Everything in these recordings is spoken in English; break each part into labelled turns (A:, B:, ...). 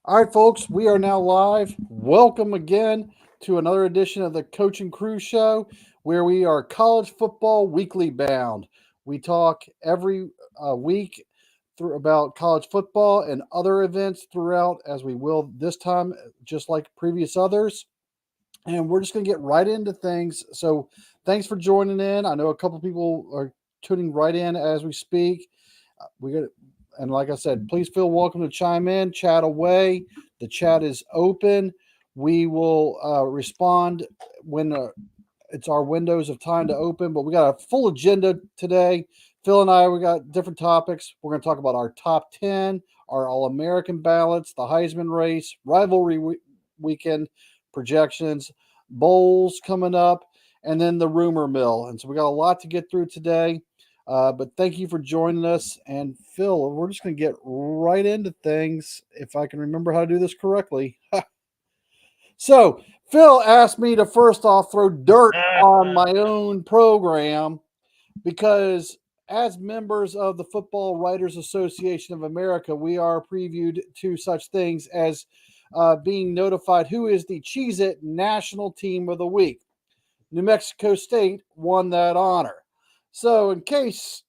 A: All right, folks, we are now live. Welcome again to another edition of the Coach and Crew Show, where we are college football weekly bound. We talk every week through about college football and other events throughout, as we will this time, just like previous others. And we're just going to get right into things. So, thanks for joining in. I know a couple people are tuning right in as we speak. We got and like I said, please feel welcome to chime in, chat away. The chat is open. We will respond when it's our windows of time to open. But we got a full agenda today. Phil and I, we got different topics. We're going to talk about our top 10, our All American ballots, the Heisman race, rivalry weekend projections, bowls coming up, and then the rumor mill. And so we got a lot to get through today. But thank you for joining us. And Phil, we're just going to get right into things if I can remember how to do this correctly. So, Phil asked me to first off throw dirt on my own program because, as members of the Football Writers Association of America, we are previewed to such things as being notified who is the Cheez It National Team of the Week. New Mexico State won that honor. So, in case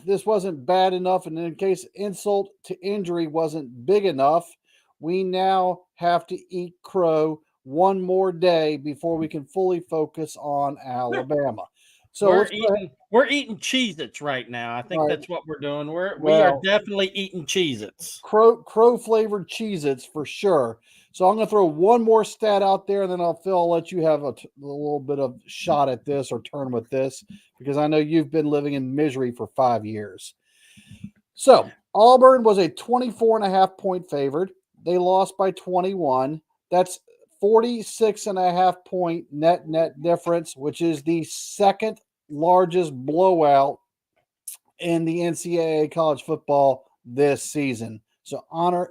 A: this wasn't bad enough, and in case insult to injury wasn't big enough, we now have to eat crow one more day before we can fully focus on Alabama. So
B: We're
A: let's go ahead.
B: eating we're eating Cheez-Its right now. I think
A: All right.
B: that's what we're doing. We are
A: Well,
B: definitely eating Cheez-Its.
A: crow flavored Cheez-Its for sure. So I'm going to throw one more stat out there, and then I'll let you have a little bit of shot at this or turn with this because I know you've been living in misery for 5 years. So Auburn was a 24.5 point favorite. They lost by 21. That's 46.5 point net difference, which is the second largest blowout in the NCAA college football this season. So honor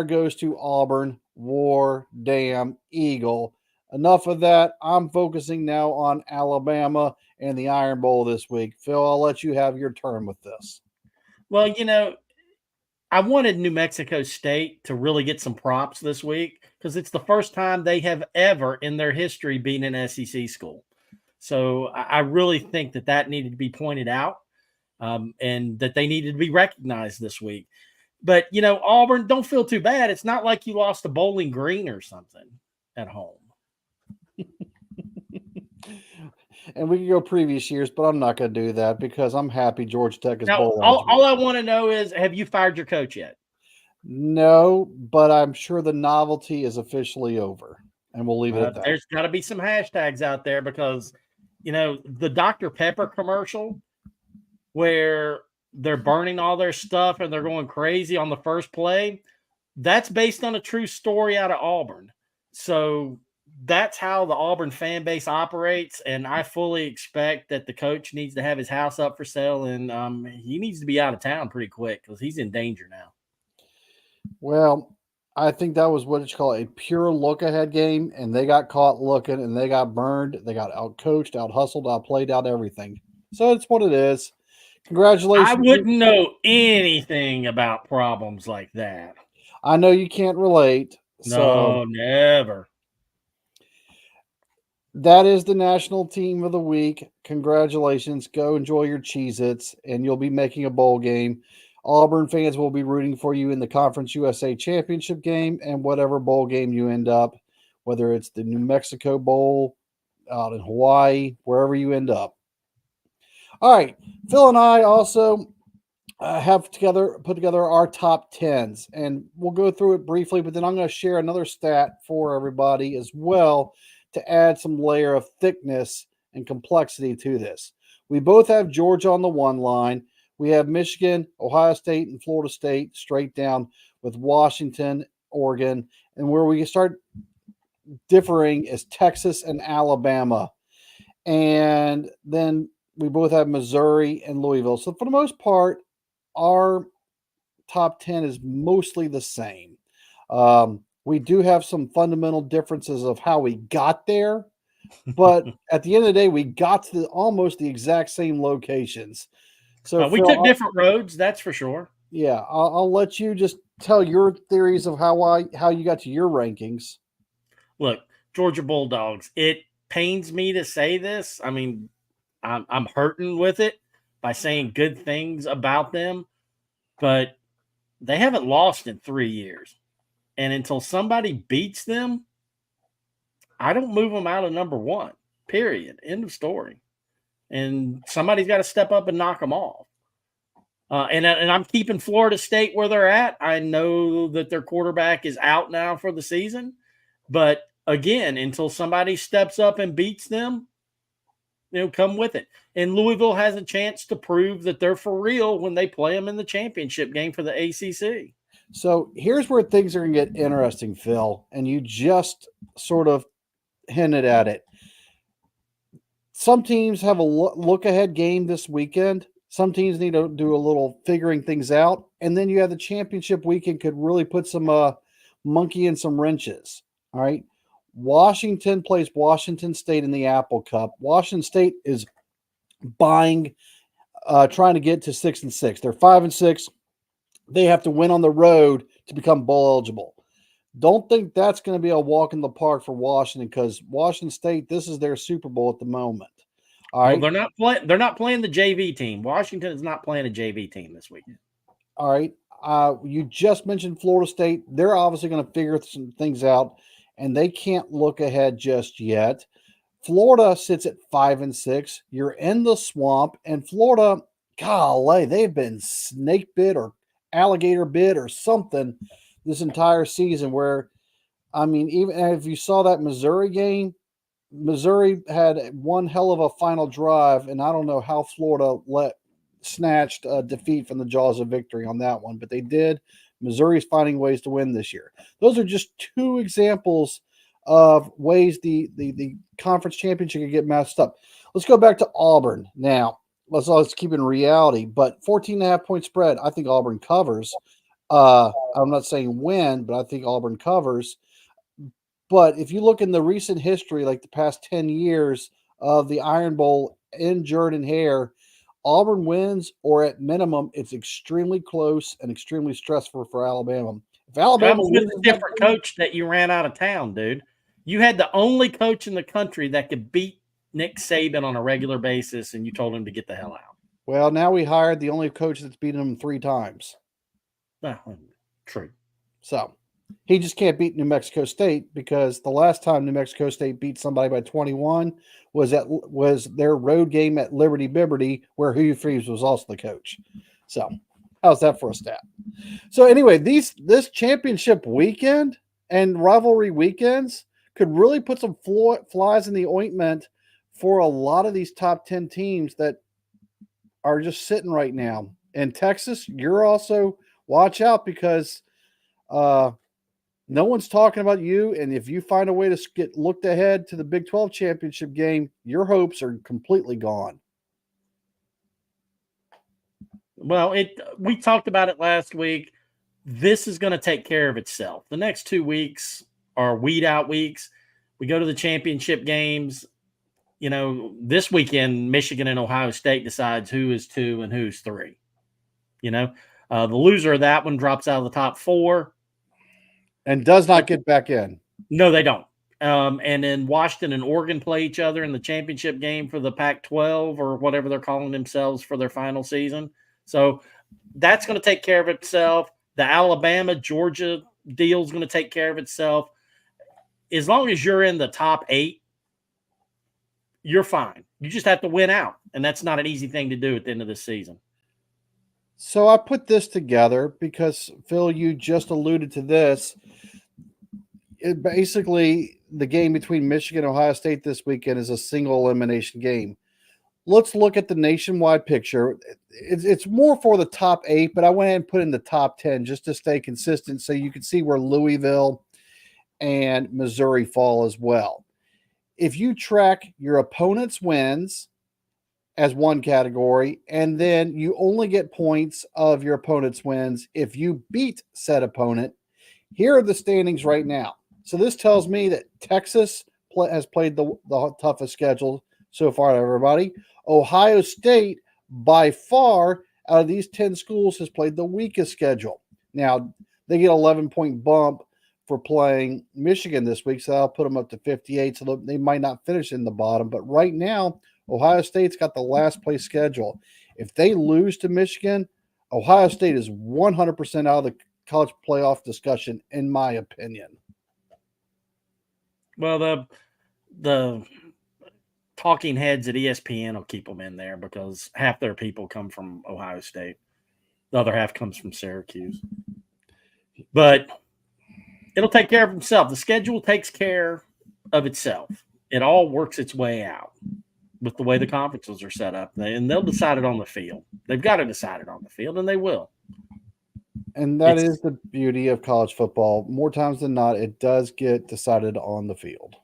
A: goes to Auburn. War damn Eagle. Enough of that. I'm focusing now on Alabama and the Iron Bowl this week. Phil, I'll let you have your turn with this.
B: Well, I wanted New Mexico State to really get some props this week because it's the first time they have ever in their history been an SEC school. So I really think that needed to be pointed out, and that they needed to be recognized this week. But Auburn, don't feel too bad. It's not like you lost to Bowling Green or something at home.
A: And we can go previous years, but I'm not going to do that because I'm happy Georgia Tech is
B: Now,
A: bowl
B: all
A: eligible.
B: I want to know is, have you fired your coach yet?
A: No, but I'm sure the novelty is officially over, and we'll leave it at that.
B: There's got to be some hashtags out there because, the Dr. Pepper commercial where they're burning all their stuff and they're going crazy on the first play, that's based on a true story out of Auburn. So that's how the Auburn fan base operates, and I fully expect that the coach needs to have his house up for sale, and he needs to be out of town pretty quick because he's in danger now.
A: Well, I think that was what you call a pure look ahead game, and they got caught looking and they got burned. They got out coached, out hustled, out played, out everything. So it's what it is.
B: I
A: Congratulations.
B: wouldn't know anything about problems like that.
A: I know you can't relate. So
B: No, never.
A: that is the national team of the week. Congratulations. Go enjoy your Cheez Its, and you'll be making a bowl game. Auburn fans will be rooting for you in the Conference USA Championship game and whatever bowl game you end up, whether it's the New Mexico Bowl out in Hawaii, wherever you end up. All right. Phil and I also have put together our top tens, and we'll go through it briefly, but then I'm going to share another stat for everybody as well to add some layer of thickness and complexity to this. We both have Georgia on the one line. We have Michigan, Ohio State, and Florida State straight down with Washington, Oregon, and where we start differing is Texas and Alabama. And then we both have Missouri and Louisville. So for the most part, our top 10 is mostly the same. We do have some fundamental differences of how we got there, but at the end of the day, we got to almost the exact same locations. So
B: We
A: Phil,
B: took different roads, that's for sure.
A: I'll let you just tell your theories of how you got to your rankings.
B: Look, Georgia Bulldogs. It pains me to say this. I mean, I'm hurting with it by saying good things about them, but they haven't lost in 3 years. And until somebody beats them, I don't move them out of number 1. Period. End of story. And somebody's got to step up and knock them off. And I'm keeping Florida State where they're at. I know that their quarterback is out now for the season, but again, until somebody steps up and beats them, come with it. And Louisville has a chance to prove that they're for real when they play them in the championship game for the ACC.
A: So here's where things are going to get interesting, Phil, and you just sort of hinted at it. Some teams have a look ahead game this weekend. Some teams need to do a little figuring things out. And then you have the championship weekend could really put some monkey in some wrenches. All right. Washington plays Washington State in the Apple Cup. Washington State is trying to get to 6-6. They're 5-6. They have to win on the road to become bowl eligible. Don't think that's going to be a walk in the park for Washington because Washington State, this is their Super Bowl at the moment. All right.
B: Well, they're not playing the JV team. Washington is not playing a JV team this weekend.
A: All right. You just mentioned Florida State. They're obviously going to figure some things out, and they can't look ahead just yet. Florida sits at 5-6. You're in the swamp, and Florida, golly, they've been snake bit or alligator bit or something this entire season where, I mean, even if you saw that Missouri game, Missouri had one hell of a final drive, and I don't know how Florida snatched a defeat from the jaws of victory on that one, but they did. Missouri's finding ways to win this year. Those are just 2 examples of ways the conference championship can get messed up. Let's go back to Auburn now. Let's keep it in reality, but 14.5-point spread. I think Auburn covers. I'm not saying win, but I think Auburn covers. But if you look in the recent history, like the past 10 years of the Iron Bowl in Jordan-Hare, Auburn wins, or at minimum, it's extremely close and extremely stressful for Alabama. If Alabama
B: was with a different coach that you ran out of town, dude. You had the only coach in the country that could beat Nick Saban on a regular basis, and you told him to get the hell out.
A: Well, now we hired the only coach that's beaten him 3 times.
B: True.
A: So he just can't beat New Mexico State because the last time New Mexico State beat somebody by 21 was their road game at Liberty Bibberty, where Hugh Freeze was also the coach. So how's that for a stat? So anyway, this championship weekend and rivalry weekends could really put some flies in the ointment for a lot of these top 10 teams that are just sitting right now. In Texas, you're also watch out because no one's talking about you. And if you find a way to get looked ahead to the Big 12 championship game, your hopes are completely gone.
B: Well, we talked about it last week. This is going to take care of itself. The next 2 weeks are weed out weeks. We go to the championship games. This weekend, Michigan and Ohio State decides who is 2 and who's 3. The loser of that one drops out of the top 4.
A: And does not get back in.
B: No, they don't. And then Washington and Oregon play each other in the championship game for the Pac-12 or whatever they're calling themselves for their final season. So that's going to take care of itself. The Alabama-Georgia deal is going to take care of itself. As long as you're in the top 8, you're fine. You just have to win out, and that's not an easy thing to do at the end of this season.
A: So I put this together because, Phil, you just alluded to this. Basically, the game between Michigan and Ohio State this weekend is a single elimination game. Let's look at the nationwide picture. It's more for the top 8, but I went ahead and put in the top 10 just to stay consistent so you can see where Louisville and Missouri fall as well. If you track your opponent's wins as one category, and then you only get points of your opponent's wins if you beat said opponent, here are the standings right now. So this tells me that Texas has played the toughest schedule so far to everybody. Ohio State, by far, out of these 10 schools, has played the weakest schedule. Now, They get 11-point bump for playing Michigan this week, so that'll put them up to 58. So they might not finish in the bottom. But right now, Ohio State's got the last place schedule. If they lose to Michigan, Ohio State is 100% out of the college playoff discussion, in my opinion.
B: Well, the talking heads at ESPN will keep them in there because half their people come from Ohio State. The other half comes from Syracuse. But it'll take care of itself. The schedule takes care of itself. It all works its way out with the way the conferences are set up. And they'll decide it on the field. They've got to decide it on the field, and they will.
A: And that is the beauty of college football. More times than not, it does get decided on the field.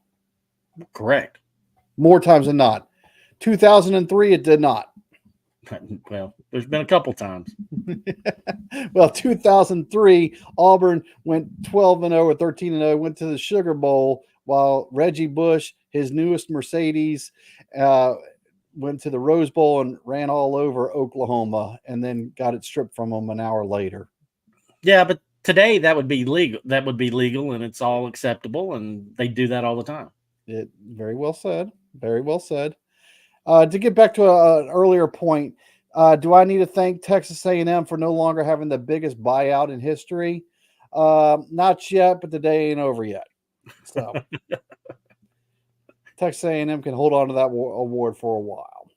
B: Correct.
A: More times than not. 2003, it did not.
B: Well, there's been a couple times.
A: Well, 2003, Auburn went 12-0 or 13-0, went to the Sugar Bowl, while Reggie Bush, his newest Mercedes, went to the Rose Bowl and ran all over Oklahoma, and then got it stripped from him an hour later.
B: Yeah, but today that would be legal. That would be legal, and it's all acceptable, and they do that all the time.
A: It very well said. Very well said. To get back to an earlier point, do I need to thank Texas A&M for no longer having the biggest buyout in history? Not yet, but the day ain't over yet. So Texas A&M can hold on to that award for a while.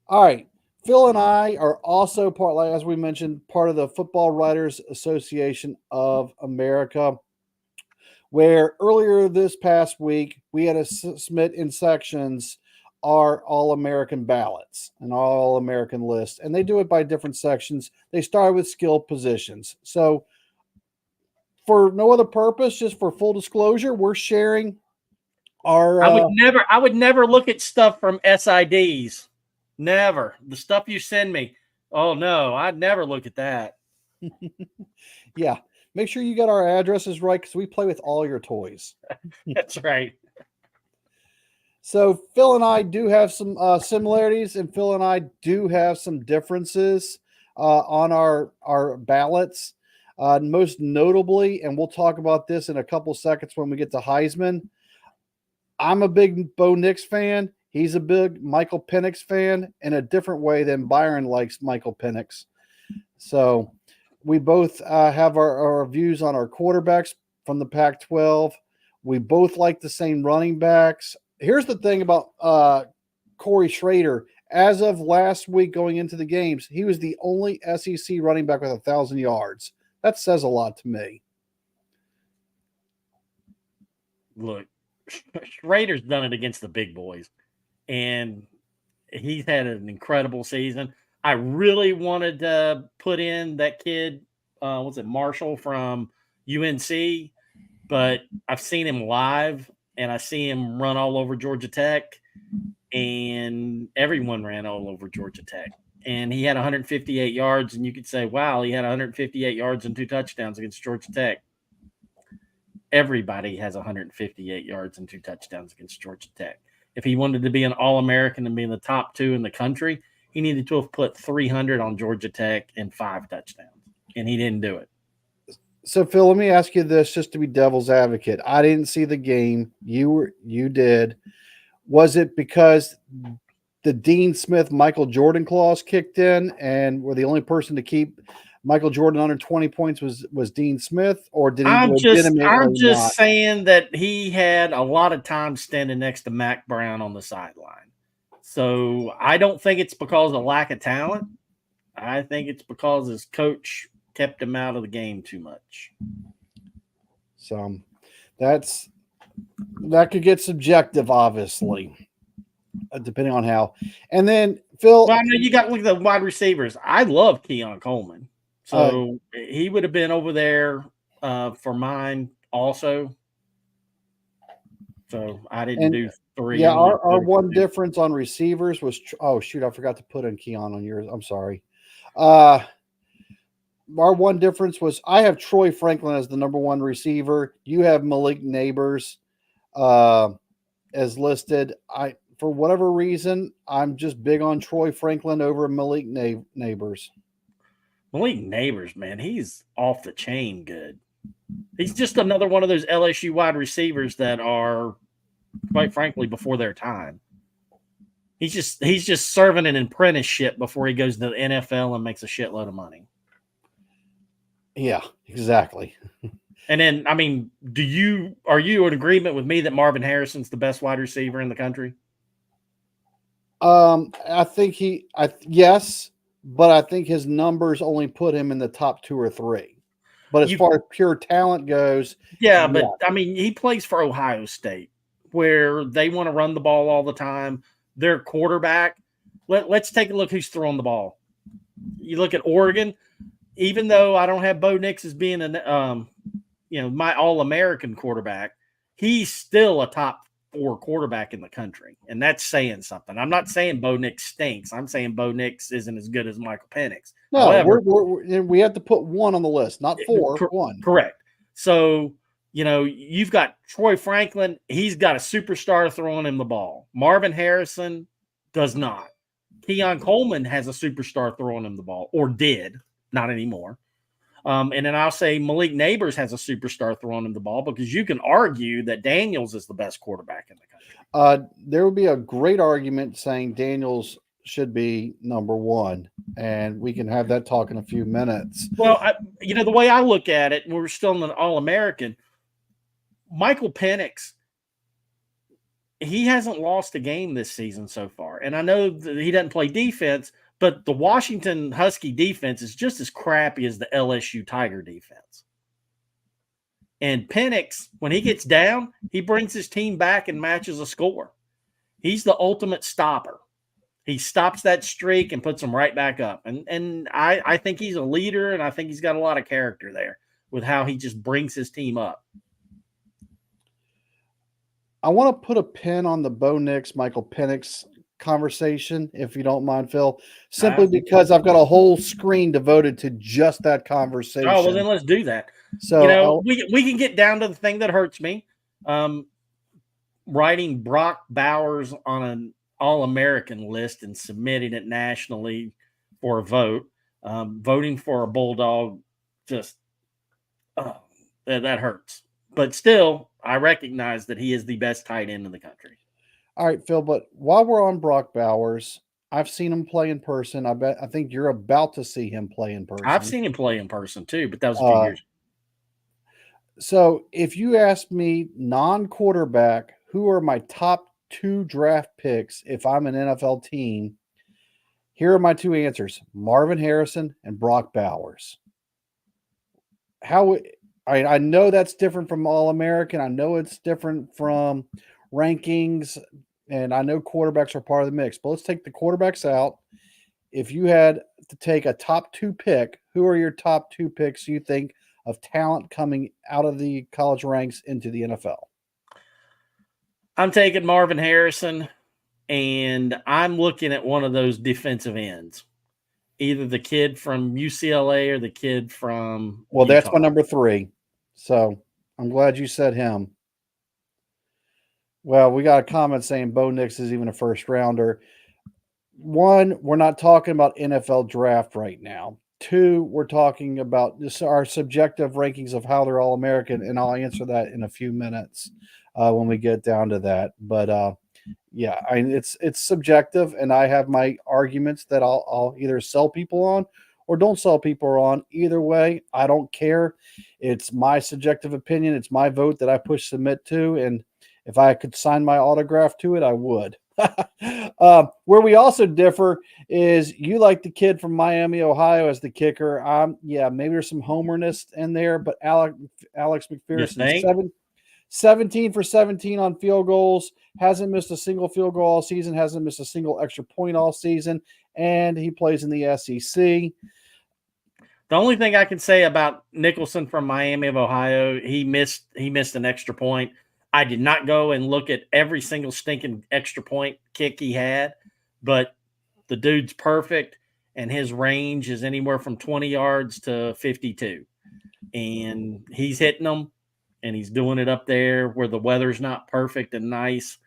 A: All right. Phil and I are also part, like as we mentioned, part of the Football Writers Association of America, where earlier this past week we had to submit in sections our All-American ballots and All-American list, and they do it by different sections. They start with skill positions. So for no other purpose, just for full disclosure, we're sharing our
B: I would never look at stuff from SIDs. Never. The stuff you send me. Oh no, I'd never look at that.
A: Yeah. Make sure you got our addresses right, because we play with all your toys.
B: That's right.
A: So Phil and I do have some similarities, and Phil and I do have some differences on our ballots. Most notably, and we'll talk about this in a couple seconds when we get to Heisman, I'm a big Bo Nix fan. He's a big Michael Penix fan, in a different way than Byron likes Michael Penix. So we both have our views on our quarterbacks from the Pac-12. We both like the same running backs. Here's the thing about Corey Schrader. As of last week going into the games, he was the only SEC running back with 1,000 yards. That says a lot to me.
B: Look, Schrader's done it against the big boys, and he's had an incredible season. I really wanted to put in that kid, was it Marshall from UNC? But I've seen him live, and I see him run all over Georgia Tech, and everyone ran all over Georgia Tech. And he had 158 yards, and you could say, wow, he had 158 yards and 2 touchdowns against Georgia Tech. Everybody has 158 yards and 2 touchdowns against Georgia Tech. If he wanted to be an All-American and be in the top 2 in the country, he needed to have put 300 on Georgia Tech and 5 touchdowns, and he didn't do it.
A: So, Phil, let me ask you this, just to be devil's advocate. I didn't see the game. You did. Was it because the Dean Smith Michael Jordan clause kicked in, and were the only person to keep Michael Jordan under 20 points was Dean Smith, or did he
B: I'm
A: legitimately
B: just
A: not?
B: saying that he had a lot of time standing next to Mac Brown on the sideline. So I don't think it's because of lack of talent. I think it's because his coach kept him out of the game too much.
A: So that could get subjective, obviously, depending on how. And then Phil,
B: well, I know you got to look at the wide receivers. I love Keon Coleman, so he would have been over there for mine also. So I didn't do 3.
A: Yeah, our one difference on receivers was I forgot to put in Keon on yours. I'm sorry. Our one difference was I have Troy Franklin as the number 1 receiver. You have Malik Neighbors as listed. For whatever reason, I'm just big on Troy Franklin over Malik Neighbors.
B: Malik Neighbors, man, he's off the chain good. He's just another one of those LSU wide receivers that are, quite frankly, before their time. He's just serving an apprenticeship before he goes to the NFL and makes a shitload of money.
A: Yeah, exactly.
B: And then, I mean, are you in agreement with me that Marvin Harrison's the best wide receiver in the country?
A: I think yes, but I think his numbers only put him in the top 2 or 3. But as far as pure talent goes,
B: yeah, but I mean, he plays for Ohio State, where they want to run the ball all the time. Their quarterback. Let's take a look who's throwing the ball. You look at Oregon. Even though I don't have Bo Nix as being my All-American quarterback, he's still a top 4 quarterback in the country, and that's saying something. I'm not saying Bo Nix stinks. I'm saying Bo Nix isn't as good as Michael Penix.
A: No, however, we have to put 1 on the list, not 4. 1.
B: Correct. So, you've got Troy Franklin. He's got a superstar throwing him the ball. Marvin Harrison does not. Keon Coleman has a superstar throwing him the ball, or did. Not anymore. And then I'll say Malik Neighbors has a superstar throwing him the ball, because you can argue that Daniels is the best quarterback in the country.
A: There would be a great argument saying Daniels should be number 1, and we can have that talk in a few minutes.
B: Well, the way I look at it, we're still in an All-American. Michael Penix, he hasn't lost a game this season so far. And I know that he doesn't play defense, but the Washington Husky defense is just as crappy as the LSU Tiger defense. And Penix, when he gets down, he brings his team back and matches a score. He's the ultimate stopper. He stops that streak and puts them right back up. And I think he's a leader, and I think he's got a lot of character there with how he just brings his team up.
A: I want to put a pin on the Bo Nix, Michael Penix conversation, if you don't mind, Phil, simply because I've got a whole screen devoted to just that conversation.
B: Oh, well, then let's do that.
A: So
B: we can get down to the thing that hurts me. Writing Brock Bowers on an All-American list and submitting it nationally for a vote, voting for a Bulldog, just that hurts. But still, I recognize that he is the best tight end in the country.
A: All right, Phil, but while we're on Brock Bowers, I've seen him play in person. I think you're about to see him play in person.
B: I've seen him play in person too, but that was a few years ago.
A: So if you ask me non-quarterback, who are my top 2 draft picks if I'm an NFL team, here are my 2 answers: Marvin Harrison and Brock Bowers. I know that's different from All-American. I know it's different from rankings, and I know quarterbacks are part of the mix, but let's take the quarterbacks out. If you had to take a top 2 pick, who are your top 2 picks you think of talent coming out of the college ranks into the NFL?
B: I'm taking Marvin Harrison, and I'm looking at one of those defensive ends, either the kid from UCLA or the kid from
A: Utah. That's my number 3. So I'm glad you said him. Well, we got a comment saying Bo Nix is even a first rounder. 1, we're not talking about NFL draft right now. 2, we're talking about our subjective rankings of how they're all American, and I'll answer that in a few minutes when we get down to that. But it's subjective, and I have my arguments that I'll either sell people on or don't sell people on. Either way, I don't care. It's my subjective opinion. It's my vote that I push submit to, and if I could sign my autograph to it, I would. Where we also differ is you like the kid from Miami, Ohio as the kicker. Maybe there's some homerness in there, but Alex McPherson, 17 for 17 on field goals, hasn't missed a single field goal all season, hasn't missed a single extra point all season, and he plays in the SEC.
B: The only thing I can say about Nicholson from Miami of Ohio, he missed an extra point. I did not go and look at every single stinking extra point kick he had, but the dude's perfect, and his range is anywhere from 20 yards to 52. And he's hitting them, and he's doing it up there where the weather's not perfect and nice,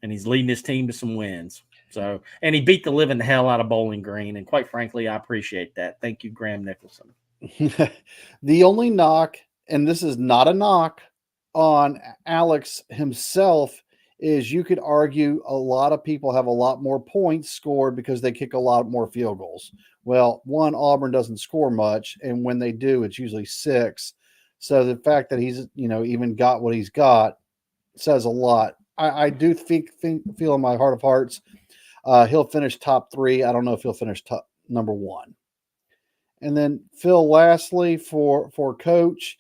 B: and he's leading his team to some wins. So, and he beat the living hell out of Bowling Green. And quite frankly, I appreciate that. Thank you, Graham Nicholson.
A: The only knock, and this is not a knock on Alex himself, is you could argue a lot of people have a lot more points scored because they kick a lot more field goals. Well, one, Auburn doesn't score much, and when they do, it's usually 6. So the fact that he's, even got what he's got says a lot. I do feel in my heart of hearts, he'll finish top 3. I don't know if he'll finish top number 1. And then Phil, lastly, for coach,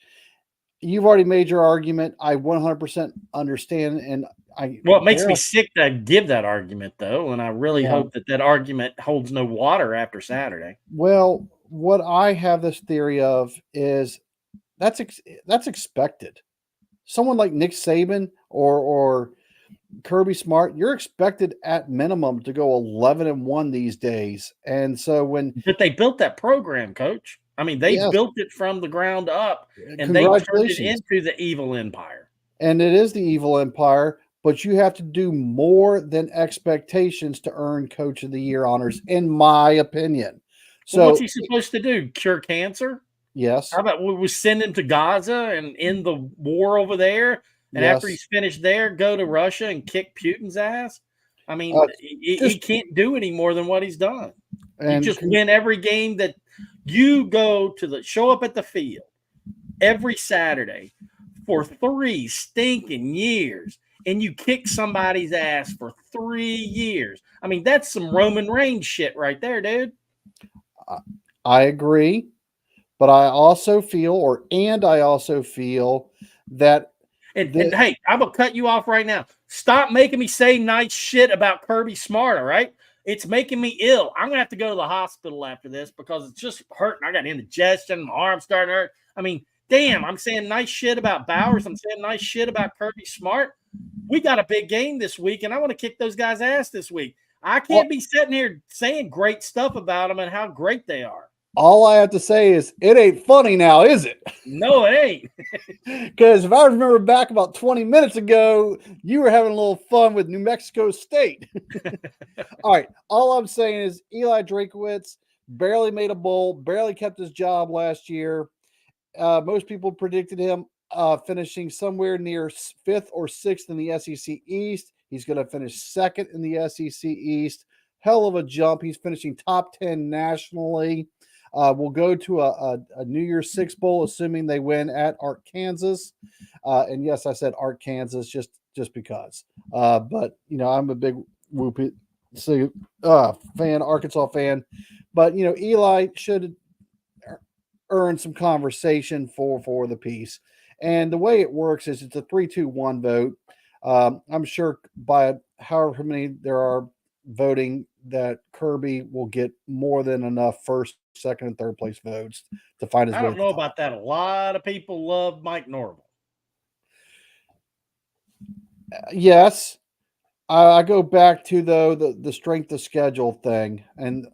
A: you've already made your argument. I 100% understand, and
B: it makes me sick to give that argument, though, and I really hope that argument holds no water after Saturday.
A: Well, what I have this theory of is that's expected. Someone like Nick Saban or Kirby Smart, you're expected at minimum to go 11-1 these days. And so
B: but they built that program, Coach. I mean, they built it from the ground up, and they turned it into the evil empire.
A: And it is the evil empire, but you have to do more than expectations to earn Coach of the Year honors, in my opinion. So
B: what's he supposed to do? Cure cancer?
A: Yes.
B: How about we send him to Gaza and end the war over there? And after he's finished there, go to Russia and kick Putin's ass? I mean, he can't do any more than what he's done. You just win every game that you go to show up at the field every Saturday for 3 stinking years, and you kick somebody's ass for 3 years. I mean, that's some Roman Reigns shit right there, dude.
A: I agree, but I also feel that.
B: And hey, I'm going to cut you off right now. Stop making me say nice shit about Kirby Smart, all right? It's making me ill. I'm going to have to go to the hospital after this because it's just hurting. I got indigestion. My arm's starting to hurt. I mean, damn, I'm saying nice shit about Bowers. I'm saying nice shit about Kirby Smart. We got a big game this week, and I want to kick those guys' ass this week. I can't be sitting here saying great stuff about them and how great they are.
A: All I have to say is it ain't funny now, is it?
B: No, it ain't.
A: Because if I remember back about 20 minutes ago, you were having a little fun with New Mexico State. All right. All I'm saying is Eli Drakowitz barely made a bowl, barely kept his job last year. Most people predicted him finishing somewhere near 5th or 6th in the SEC East. He's going to finish 2nd in the SEC East. Hell of a jump. He's finishing top 10 nationally. We'll go to a New Year's Six Bowl, assuming they win at Arkansas. And yes, I said Arkansas just because. But I'm a big Whoopie fan, Arkansas fan. But Eli should earn some conversation for the piece. And the way it works is it's a 3-2-1 vote. I'm sure by however many there are voting that Kirby will get more than enough first, second, and third place votes to find his way.
B: I don't know about that. A lot of people love Mike Norvell.
A: Yes. I go back to, though, the strength of schedule thing. And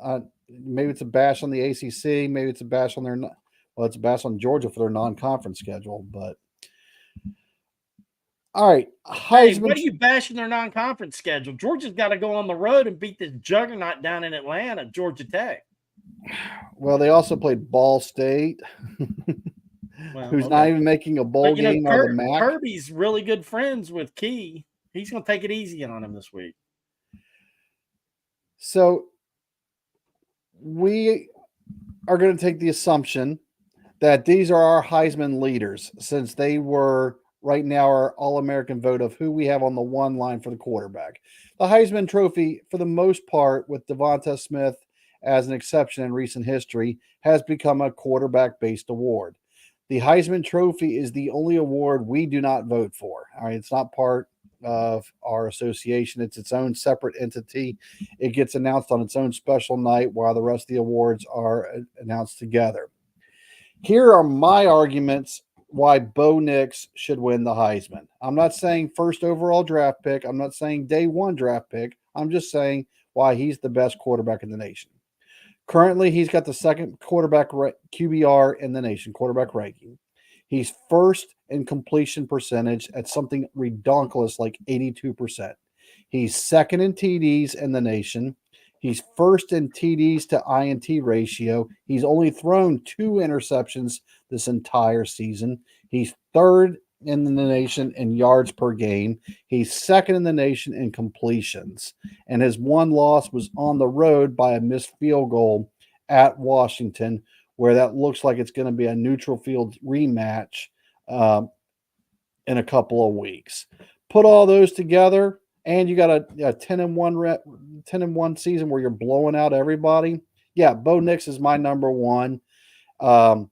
A: maybe it's a bash on the ACC. Maybe it's a bash on it's a bash on Georgia for their non-conference schedule. But all right,
B: Heisman. Hey, what are you bashing their non-conference schedule? Georgia's got to go on the road and beat this juggernaut down in Atlanta, Georgia Tech.
A: Well, they also played Ball State, who's not even making a bowl game out of the MAC.
B: Kirby's really good friends with Key. He's going to take it easy on him this week.
A: So we are going to take the assumption that these are our Heisman leaders, since they were right now our All-American vote of who we have on the one line for the quarterback. The Heisman Trophy, for the most part, with Devonta Smith as an exception in recent history, has become a quarterback-based award. The Heisman Trophy is the only award we do not vote for. All right, it's not part of our association. It's its own separate entity. It gets announced on its own special night while the rest of the awards are announced together. Here are my arguments why Bo Nix should win the Heisman. I'm not saying first overall draft pick. I'm not saying day one draft pick. I'm just saying why he's the best quarterback in the nation. Currently, he's got the second quarterback QBR in the nation, quarterback ranking. He's first in completion percentage at something redonkulous like 82%. He's second in TDs in the nation. He's first in TDs to INT ratio. He's only thrown 2 interceptions this entire season. He's third in the nation in yards per game. He's second in the nation in completions. And his one loss was on the road by a missed field goal at Washington, where that looks like it's going to be a neutral field rematch in a couple of weeks. Put all those together, and you got a 10-1 season where you're blowing out everybody. Yeah, Bo Nix is my number one. And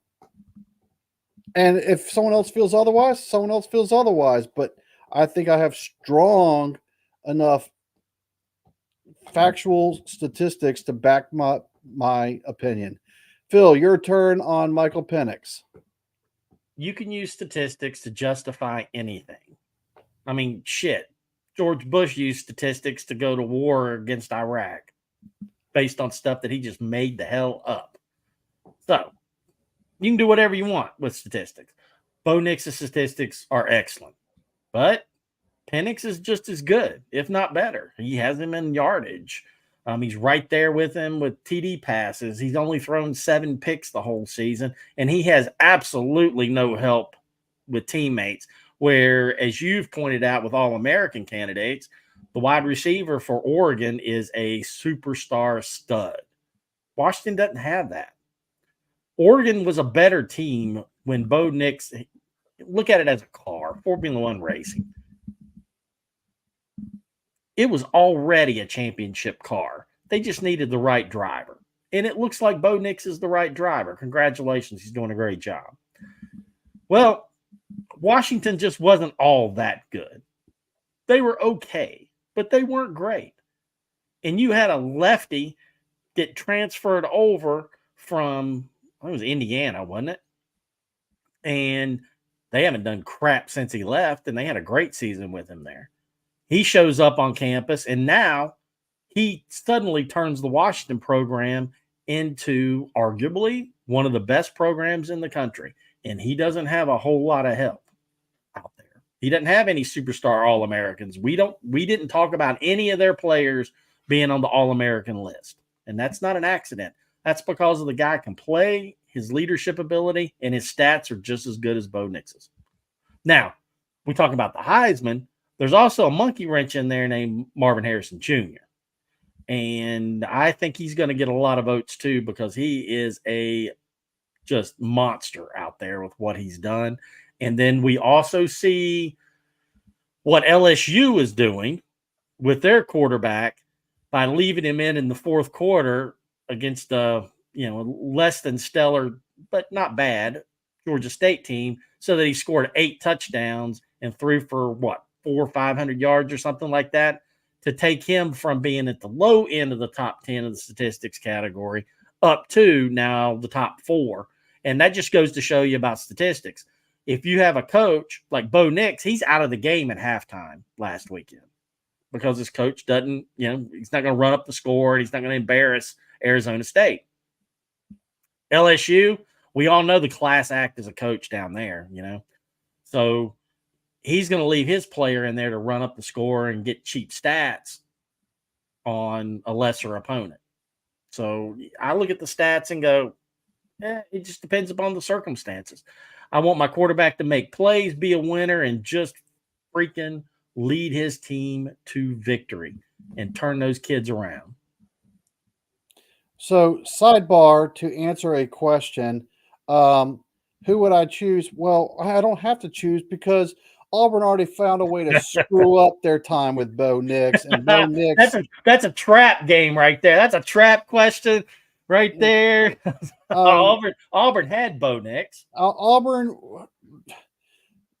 A: if someone else feels otherwise, someone else feels otherwise. But I think I have strong enough factual statistics to back my opinion. Phil, your turn on Michael Penix.
B: You can use statistics to justify anything. I mean, shit. George Bush used statistics to go to war against Iraq based on stuff that he just made the hell up. So you can do whatever you want with statistics. Bo Nix's statistics are excellent, but Penix is just as good, if not better. He has him in yardage. He's right there with him with TD passes. He's only thrown 7 picks the whole season, and he has absolutely no help with teammates. Where, as you've pointed out with All-American candidates, the wide receiver for Oregon is a superstar stud. Washington doesn't have that. Oregon was a better team when Bo Nix, look at it as a car, Formula One racing. It was already a championship car. They just needed the right driver. And it looks like Bo Nix is the right driver. Congratulations. He's doing a great job. Well, Washington just wasn't all that good. They were okay, but they weren't great. And you had a lefty that transferred over from, it was Indiana, wasn't it? And they haven't done crap since he left, and they had a great season with him there. He shows up on campus, and now he suddenly turns the Washington program into arguably one of the best programs in the country. And he doesn't have a whole lot of help out there. He doesn't have any superstar All-Americans. We didn't talk about any of their players being on the All-American list. And that's not an accident. That's because of the guy can play, his leadership ability, and his stats are just as good as Bo Nix's. Now, we talk about the Heisman. There's also a monkey wrench in there named Marvin Harrison Jr. And I think he's going to get a lot of votes too, because he is a just monster out there with what he's done. And then we also see what LSU is doing with their quarterback by leaving him in the fourth quarter against a less than stellar but not bad Georgia State team, so that he scored 8 touchdowns and threw for 400 or 500 yards or something like that, to take him from being at the low end of the top 10 of the statistics category up to now the top 4. And that just goes to show you about statistics. If you have a coach like Bo Nix, he's out of the game at halftime last weekend because his coach doesn't, he's not going to run up the score, and he's not going to embarrass Arizona State. LSU, we all know the class act as a coach down there, So he's going to leave his player in there to run up the score and get cheap stats on a lesser opponent. So I look at the stats and go, it just depends upon the circumstances. I want my quarterback to make plays, be a winner, and just freaking lead his team to victory and turn those kids around.
A: So, sidebar to answer a question, who would I choose? Well, I don't have to choose because Auburn already found a way to screw up their time with Bo Nix. And Bo Nix,
B: that's a trap game right there. That's a trap question right there. Auburn had Bo Nix.
A: Auburn,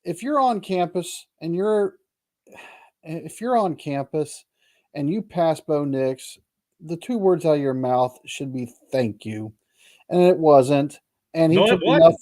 A: if you're on campus and you pass Bo Nix, the 2 words out of your mouth should be "thank you," and it wasn't. And he took enough.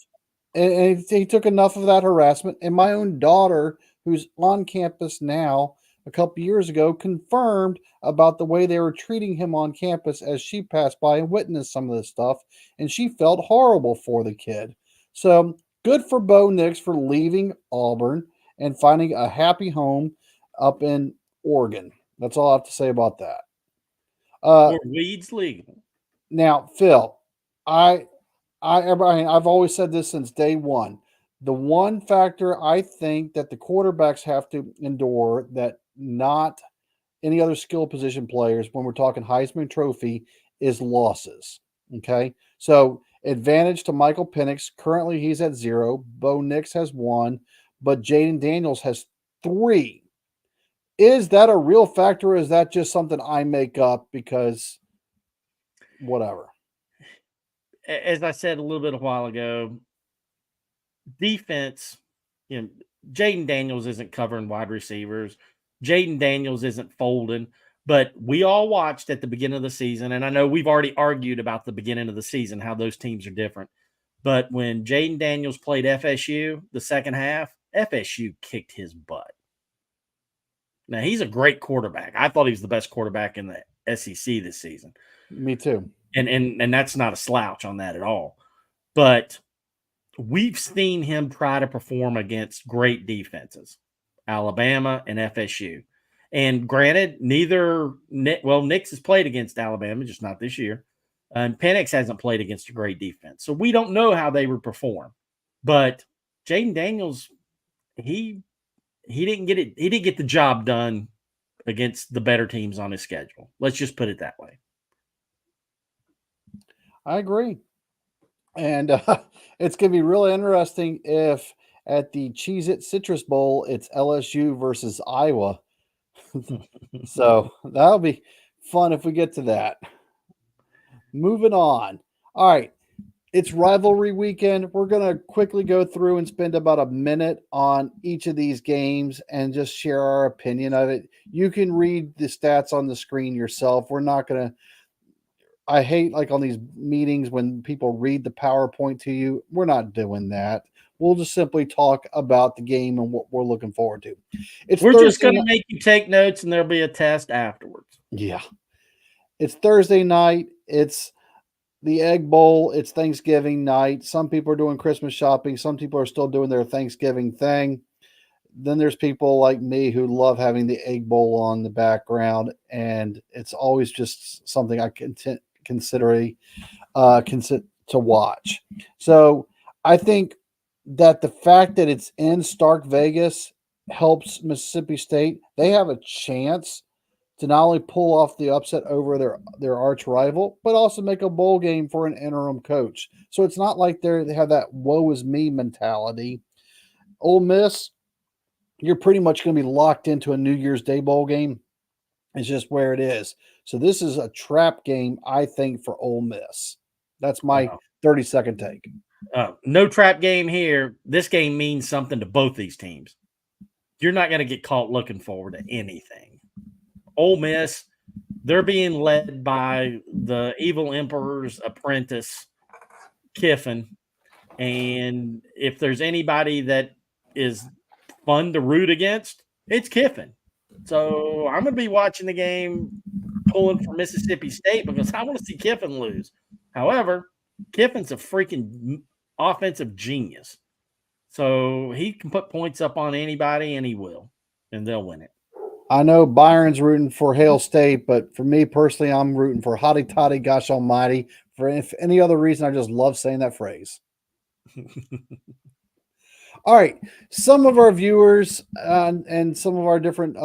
A: And he took enough of that harassment. And my own daughter, who's on campus now, a couple years ago, confirmed about the way they were treating him on campus as she passed by and witnessed some of this stuff. And she felt horrible for the kid. So good for Bo Nix for leaving Auburn and finding a happy home up in Oregon. That's all I have to say about that.
B: Were weeds legal?
A: Now, Phil, I I've always said this since day one. The one factor I think that the quarterbacks have to endure that not any other skill position players when we're talking Heisman Trophy is losses. Okay. So advantage to Michael Penix. Currently he's at 0. Bo Nix has 1, but Jaden Daniels has 3. Is that a real factor or is that just something I make up because whatever?
B: As I said a little bit a while ago, defense, you know, Jaden Daniels isn't covering wide receivers. Jaden Daniels isn't folding. But we all watched at the beginning of the season, and I know we've already argued about the beginning of the season, how those teams are different. But when Jaden Daniels played FSU the second half, FSU kicked his butt. Now, he's a great quarterback. I thought he was the best quarterback in the SEC this season.
A: Me too.
B: And that's not a slouch on that at all. But we've seen him try to perform against great defenses, Alabama and FSU. And granted, Nix has played against Alabama, just not this year. And Penix hasn't played against a great defense. So we don't know how they would perform. But Jaden Daniels, he didn't get it. He didn't get the job done against the better teams on his schedule. Let's just put it that way.
A: I agree. And it's going to be really interesting if at the Cheez It Citrus Bowl, it's LSU versus Iowa. So that'll be fun if we get to that. Moving on. All right. It's rivalry weekend. We're going to quickly go through and spend about a minute on each of these games and just share our opinion of it. You can read the stats on the screen yourself. We're not going to. I hate like on these meetings when people read the PowerPoint to you. We're not doing that. We'll just simply talk about the game and what we're looking forward to.
B: We're just going to make you take notes, and there'll be a test afterwards.
A: Yeah. It's Thursday night. It's the Egg Bowl. It's Thanksgiving night. Some people are doing Christmas shopping. Some people are still doing their Thanksgiving thing. Then there's people like me who love having the Egg Bowl on the background, and it's always just something I consider to watch. So I think that the fact that it's in Stark Vegas helps Mississippi State. They have a chance to not only pull off the upset over their arch rival, but also make a bowl game for an interim coach. So it's not like they have that woe is me mentality. Ole Miss, you're pretty much going to be locked into a New Year's Day bowl game. It's just where it is. So this is a trap game, I think, for Ole Miss. That's my 30-second take.
B: No trap game here. This game means something to both these teams. You're not going to get caught looking forward to anything. Ole Miss, they're being led by the evil emperor's apprentice, Kiffin. And if there's anybody that is fun to root against, it's Kiffin. So I'm going to be watching the game pulling for Mississippi State because I want to see Kiffin lose. However, Kiffin's a freaking offensive genius. So he can put points up on anybody, and he will, and they'll win it.
A: I know Byron's rooting for Hail State, but for me personally, I'm rooting for Hotty Toddy Gosh Almighty. For if any other reason, I just love saying that phrase. All right. Some of our viewers and some of our different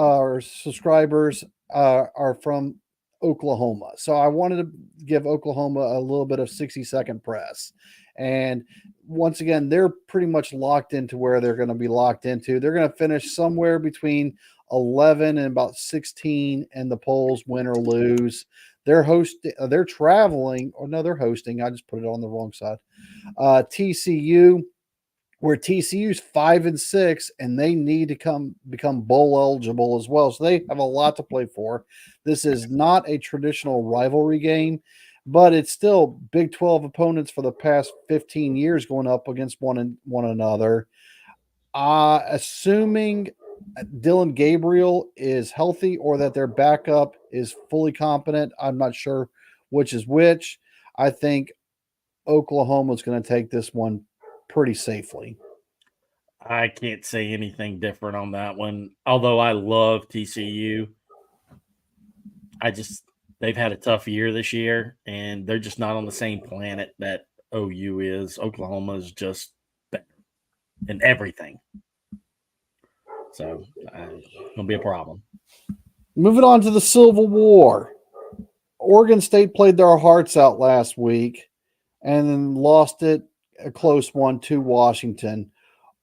A: subscribers are from Oklahoma. So I wanted to give Oklahoma a little bit of 60-second press. And once again, they're pretty much locked into where they're going to be locked into. They're going to finish somewhere between 11 and about 16 in the polls, win or lose. They're traveling, or no, they're hosting. I just put it on the wrong side. TCU, where TCU's 5-6, and they need to become bowl eligible as well. So they have a lot to play for. This is not a traditional rivalry game, but it's still Big 12 opponents for the past 15 years going up against one another. Assuming Dylan Gabriel is healthy or that their backup is fully competent, I'm not sure which is which. I think Oklahoma's going to take this one pretty safely.
B: I can't say anything different on that one. Although I love TCU, they've had a tough year this year, and they're just not on the same planet that OU is. Oklahoma is just better in everything. So it's going to be a problem.
A: Moving on to the Civil War. Oregon State played their hearts out last week and then lost it a close one to Washington.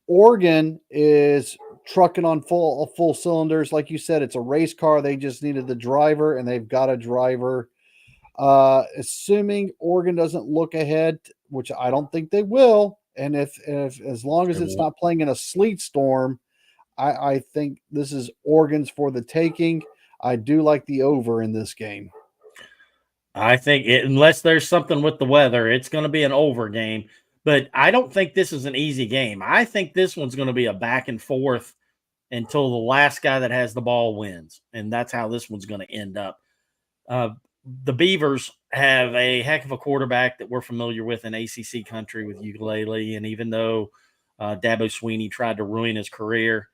A: Oregon is trucking on full cylinders. Like you said, it's a race car. They just needed the driver, and they've got a driver. Assuming Oregon doesn't look ahead, which I don't think they will, and if as long as it's not playing in a sleet storm, I think this is Oregon's for the taking. I do like the over in this game.
B: I think unless there's something with the weather, it's going to be an over game. But I don't think this is an easy game. I think this one's going to be a back and forth until the last guy that has the ball wins. And that's how this one's going to end up. The Beavers have a heck of a quarterback that we're familiar with in ACC country with Ukulele. And even though Dabo Swinney tried to ruin his career,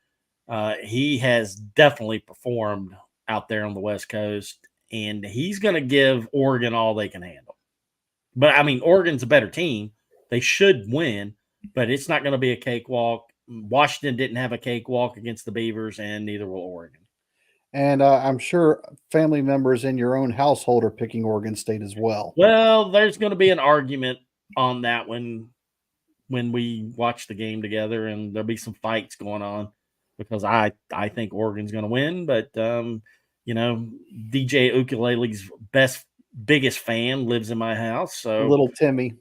B: he has definitely performed out there on the West Coast. And he's going to give Oregon all they can handle. But, I mean, Oregon's a better team. They should win, but it's not going to be a cakewalk. Washington didn't have a cakewalk against the Beavers, and neither will Oregon.
A: And I'm sure family members in your own household are picking Oregon State as well.
B: Well, there's going to be an argument on that when we watch the game together, and there'll be some fights going on because I think Oregon's going to win, but DJ Ukulele's biggest fan lives in my house. So
A: Little Timmy.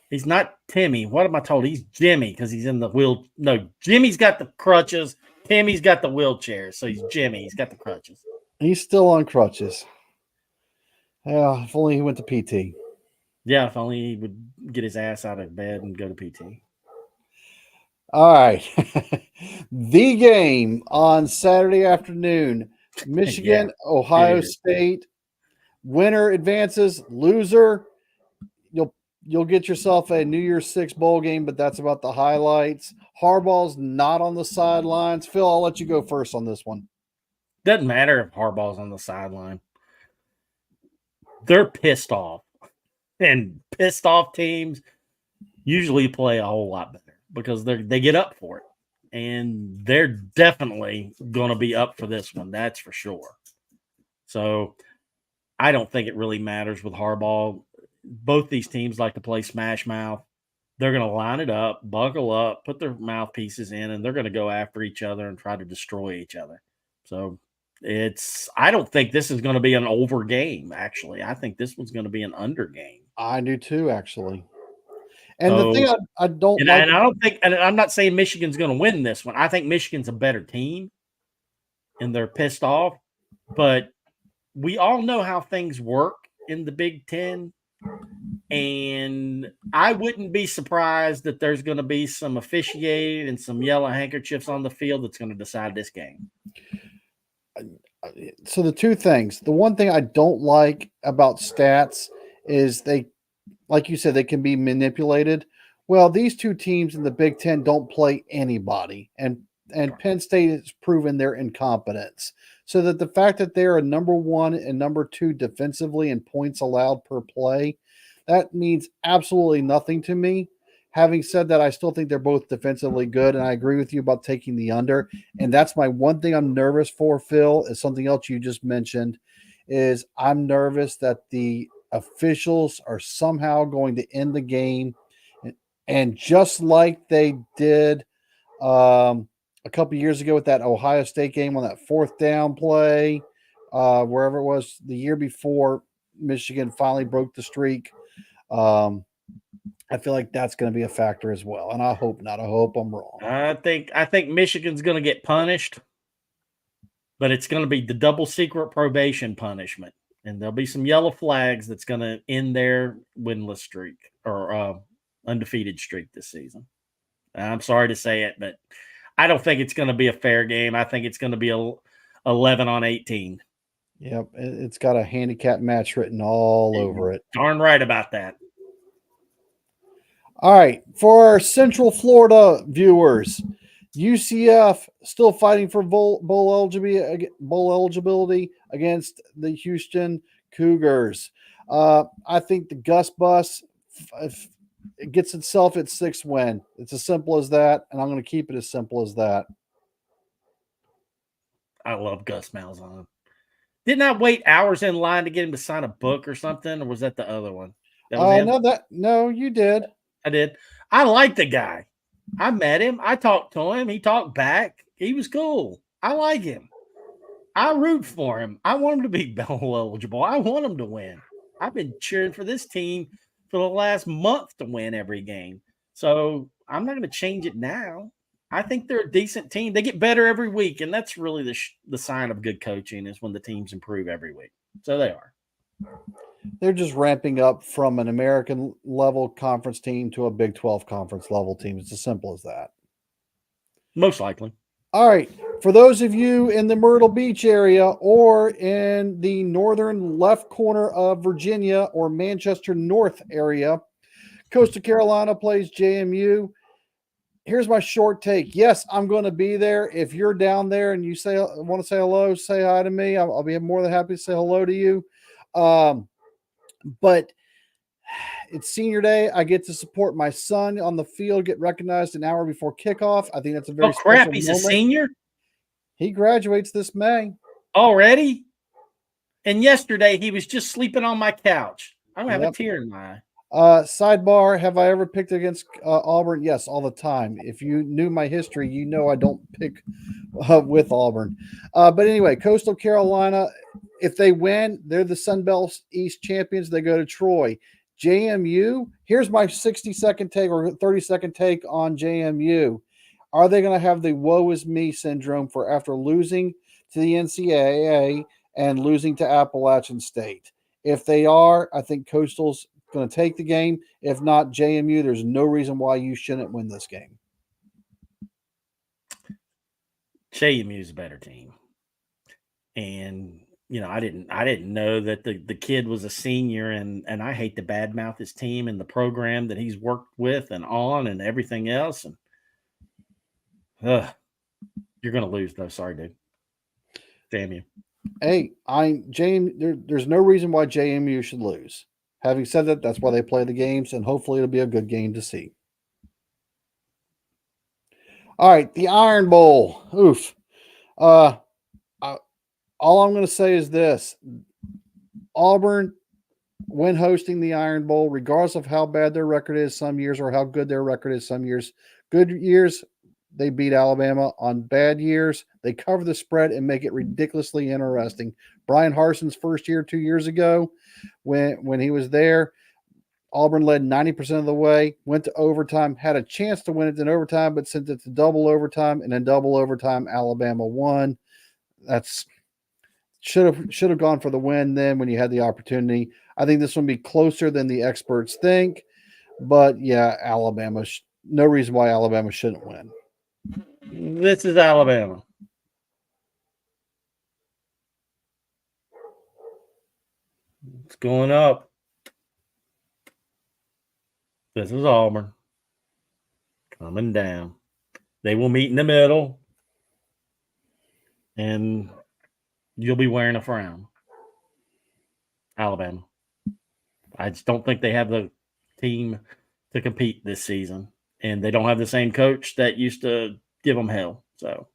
B: He's not Timmy. What am I told? He's Jimmy because he's in the wheel. No, Jimmy's got the crutches. Timmy's got the wheelchair. So he's Jimmy. He's got the crutches.
A: He's still on crutches. Yeah, if only he went to PT.
B: Yeah, if only he would get his ass out of bed and go to PT.
A: All right. The game on Saturday afternoon. Michigan, Ohio State. Winner advances. Loser, you'll get yourself a New Year's Six bowl game, but that's about the highlights. Harbaugh's not on the sidelines. Phil, I'll let you go first on this one.
B: Doesn't matter if Harbaugh's on the sideline. They're pissed off. And pissed off teams usually play a whole lot better because they get up for it. And they're definitely going to be up for this one. That's for sure. So I don't think it really matters with Harbaugh. Both these teams like to play smash mouth. They're going to line it up, buckle up, put their mouthpieces in, and they're going to go after each other and try to destroy each other. So I don't think this is going to be an over game, actually. I think this one's going to be an under game.
A: I do too, actually. And the thing I don't
B: like, and I don't think, and I'm not saying Michigan's going to win this one. I think Michigan's a better team, and they're pissed off. But we all know how things work in the Big Ten, and I wouldn't be surprised that there's going to be some officiating and some yellow handkerchiefs on the field that's going to decide this game.
A: So the two things. The one thing I don't like about stats is they, like you said, they can be manipulated. Well, these two teams in the Big Ten don't play anybody, and Penn State has proven their incompetence. So that the fact that they're a number one and number two defensively in points allowed per play, that means absolutely nothing to me. Having said that, I still think they're both defensively good, and I agree with you about taking the under. And that's my one thing I'm nervous for, Phil, is something else you just mentioned, is I'm nervous that the officials are somehow going to end the game. And just like they did a couple years ago with that Ohio State game on that fourth down play, wherever it was the year before Michigan finally broke the streak, I feel like that's going to be a factor as well. And I hope not. I hope I'm wrong.
B: I think Michigan's going to get punished, but it's going to be the double secret probation punishment. And there'll be some yellow flags that's going to end their winless streak or undefeated streak this season. I'm sorry to say it, but I don't think it's going to be a fair game. I think it's going to be 11-18.
A: Yep, it's got a handicap match written all over it.
B: Darn right about that.
A: All right, for our Central Florida viewers, UCF still fighting for bowl eligibility against the Houston Cougars. I think the Gus Bus if it gets itself its sixth win. It's as simple as that, and I'm going to keep it as simple as that.
B: I love Gus Malzahn. Didn't I wait hours in line to get him to sign a book or something, or was that the other one? That was him?
A: No, you did.
B: I did. I like the guy. I met him. I talked to him. He talked back. He was cool. I like him. I root for him. I want him to be bowl eligible. I want him to win. I've been cheering for this team for the last month to win every game. So I'm not going to change it now. I think they're a decent team. They get better every week, and that's really the sign of good coaching is when the teams improve every week. So they are.
A: They're just ramping up from an American level conference team to a Big 12 conference level team. It's as simple as that.
B: Most likely.
A: All right. For those of you in the Myrtle Beach area or in the northern left corner of Virginia or Manchester North area, Coastal Carolina plays JMU. Here's my short take. Yes, I'm going to be there. If you're down there and you want to say hello, say hi to me. I'll be more than happy to say hello to you. But it's senior day. I get to support my son on the field, get recognized an hour before kickoff. I think that's a very special moment.
B: He's a senior?
A: He graduates this May.
B: Already? And yesterday he was just sleeping on my couch. I don't have a tear in my eye.
A: Sidebar, have I ever picked against Auburn? Yes, all the time. If you knew my history, you know I don't pick with Auburn. But anyway, Coastal Carolina, if they win, they're the Sun Belt East champions. They go to Troy. JMU, here's my 60-second take or 30-second take on JMU. Are they going to have the woe is me syndrome for after losing to the NCAA and losing to Appalachian State? If they are, I think Coastal's going to take the game. If not, JMU, there's no reason why you shouldn't win this game.
B: JMU is a better team. And I didn't know that the kid was a senior, and I hate to badmouth his team and the program that he's worked with and on and everything else. And you're gonna lose though. Sorry, dude. Damn you.
A: Hey, there's no reason why JMU should lose. Having said that, that's why they play the games, and hopefully it'll be a good game to see. All right, the Iron Bowl. Oof. All I'm going to say is this. Auburn, when hosting the Iron Bowl, regardless of how bad their record is some years or how good their record is some years, good years, they beat Alabama. On bad years, they cover the spread and make it ridiculously interesting. Brian Harson's first year 2 years ago, when he was there, Auburn led 90% of the way, went to overtime, had a chance to win it in overtime, but sent it to double overtime, and then double overtime, Alabama won. That's should have gone for the win then when you had the opportunity. I think this will be closer than the experts think, but yeah, Alabama. No reason why Alabama shouldn't win.
B: This is Alabama. It's going up. This is Auburn. Coming down. They will meet in the middle. And you'll be wearing a frown. Alabama. I just don't think they have the team to compete this season. And they don't have the same coach that used to give them hell. So